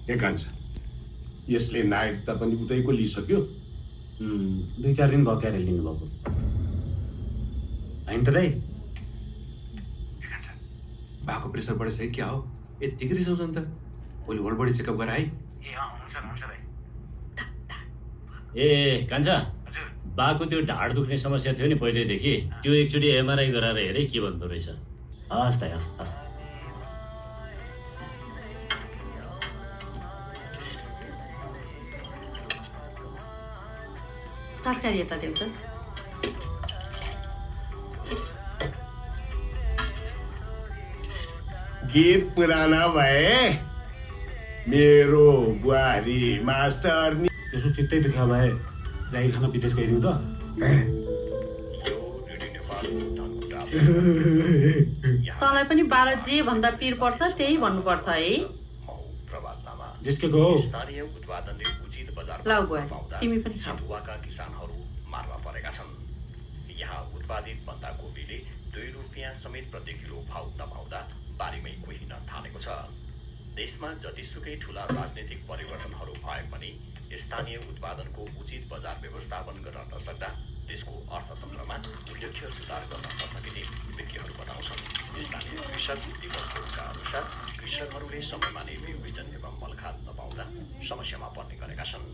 के कान्छ यसले नागरिकता पनि उतैको लिइसक्यो। 2-4 दिन भयो क्यारे लिनुभएको होइन त दाइ? बाको प्रेसर बढेछ कि क्या हो? यत्तिकै रिसाउँछ नि त। भोलि होल बडी चेकअप गराए है। हुन्छ दाइ। ए कान्छा, बाको त्यो ढाड दुख्ने समस्या थियो नि पहिल्यैदेखि, त्यो एकचोटि एमआरआई गराएर हेरे के भन्दो रहेछ। हस् दाइ, हस्। तरकारी यता देऊ त। के पुराना भए मेरो बुहारी मास्टर नि। त्यसो चित्तै दुख्या भए जागिर खान विदेश गइदिउँ त। तँलाई पनि 12 जे भन्दा पिर पर्छ त्यही भन्नुपर्छ है। जिस्केको हो। लाउ बुवा, तिमी पनि खाऊ। किसानहरू मारमा परेका छन्। यहाँ उत्पादित बन्दाकोपीले 2 रुपियाँ समेत प्रति किलो भाउ नपाउँदा बारीमै कुहिन थालेको छ। देशमा जतिसुकै ठूला राजनीतिक परिवर्तनहरू भए पनि स्थानीय उत्पादनको उचित बजार व्यवस्थापन गर्न नसक्दा देशको अर्थतन्त्रमा उल्लेख्य सुधार गर्न नसकिने विज्ञहरू बताउँछन्। स्थानीय कृषक दिवसका अनुसार कृषकहरूले समयमा नै बिउ बिजन एवं मलखाद नपाउँदा समस्यामा पर्ने गरेका छन्।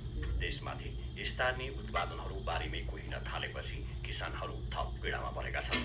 देशमाथि स्थानीय उत्पादनहरू बारीमै कुहिन थालेपछि किसानहरू थप पीडामा परेका छन्।